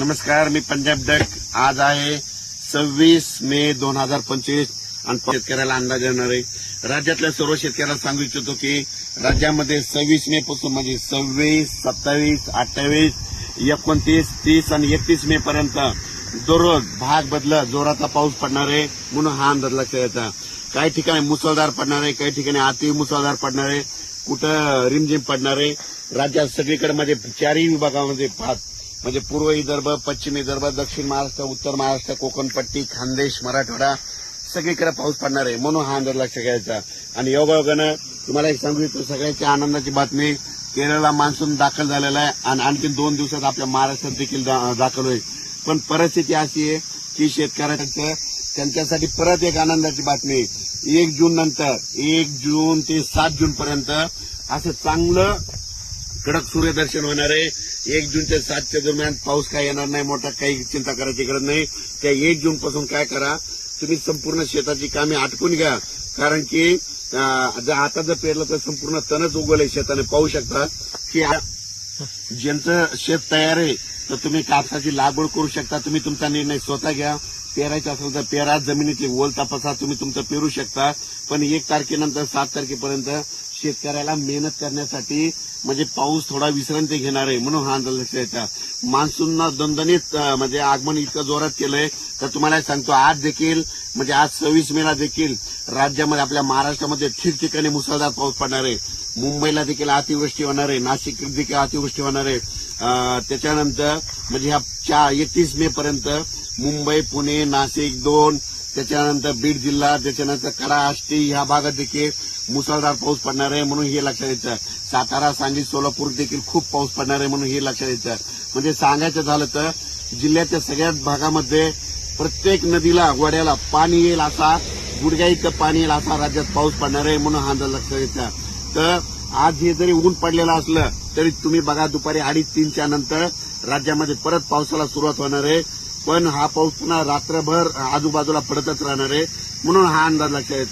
नमस्कार, मी पंजाब डक. आज आहे 26 मे 2025 आणि शेतकऱ्याला अंदाज येणार आहे. राज्यातल्या सर्व शेतकऱ्याला सांगू इच्छितो की राज्यामध्ये 26 मे पासून म्हणजे 26, 27, 28, 29, 30 आणि 31 मे पर्यंत दररोज भाग बदलत जोराचा पाऊस पडणार आहे म्हणून हा अंदाज लक्षात येतो. काही ठिकाणी मुसळधार पडणार आहे, काही ठिकाणी अति मुसळधार पडणार आहे, कुठं रिमझिम पडणार आहे. राज्यात सगळीकडे म्हणजे चारही विभागामध्ये म्हणजे पूर्व विदर्भ, पश्चिम विदर्भ, दक्षिण महाराष्ट्र, उत्तर महाराष्ट्र, कोकणपट्टी, खानदेश, मराठवाडा सगळीकडे पाऊस पडणार आहे म्हणून हा अंदाज लक्षात घ्यायचा. आणि योगायोगानं तुम्हाला एक सांगू इच्छितो, सगळ्याच्या आनंदाची बातमी, केरळला मान्सून दाखल झालेला आहे आणि आणखी 2 दिवसात आपल्या महाराष्ट्रात देखील दाखल होईल. पण परिस्थिती अशी आहे की शेतकऱ्यांचं त्यांच्यासाठी परत एक आनंदाची बातमी, 1 जून नंतर 1 जून ते 7 जून पर्यंत असं चांगलं कडक सूर्यदर्शन होणार आहे. 1 जून ते 7 दरम्यान पाऊस काय येणार नाही, मोठा काही चिंता करायची गरज नाही. त्या 1 जून पासून काय करा, तुम्ही संपूर्ण शेताची कामे आटपून घ्या. कारण की आता जर पेरलं तर संपूर्ण तणच उगवलंय शेताने. पाहू शकता की ज्यांचं शेत तयार आहे तर तुम्ही कापसाची लागवड करू शकता. तुम्ही तुमचा निर्णय स्वतः घ्या. पेरायचं असेल तर पेरा, जमिनीतली ओल तपासा, तुम्ही तुमचं पेरू शकता. पण 1 तारखेनंतर 7 तारखेपर्यंत शेतकऱ्याला मेहनत करण्यासाठी म्हणजे पाऊस थोडा विश्रांती घेणार आहे म्हणून हा अंदाज लक्षात येतो. मान्सूननं दणदणीत म्हणजे आगमन इतकं जोरात केलंय तर तुम्हाला सांगतो, आज देखील म्हणजे आज 26 मेला देखील राज्यामध्ये आपल्या महाराष्ट्रामध्ये ठिकठिकाणी मुसळधार पाऊस पडणार आहे. मुंबईला देखील अतिवृष्टी होणार आहे, नाशिक देखील अतिवृष्टी होणार आहे. त्याच्यानंतर म्हणजे ह्या 31 मे पर्यंत मुंबई, पुणे, नाशिक 2, त्याच्यानंतर बीड जिल्हा, त्याच्यानंतर कडा, आष्टी ह्या भागात देखील मुसळधार पाऊस पडणार आहे म्हणून हे लक्षात येतं. सातारा, सांगली, सोलापूर देखील खूप पाऊस पडणार आहे म्हणून हे लक्षात येतं. म्हणजे सांगायचं झालं तर जिल्ह्याच्या सगळ्याच भागामध्ये प्रत्येक नदीला, वड्याला पाणी येईल असा, गुडघ्या इतकं पाणी येईल असा राज्यात पाऊस पडणार आहे म्हणून हा अंदाज लक्षात येतं. तर आज हे जरी ऊन पडलेलं असलं तरी तुम्ही बघा, दुपारी 2:30-3च्या नंतर राज्यामध्ये परत पावसाला सुरुवात होणार आहे. पण हा पाऊस पुन्हा रात्रभर आजूबाजूला पडतच राहणार आहे म्हणून हा अंदाज लक्षात येतो.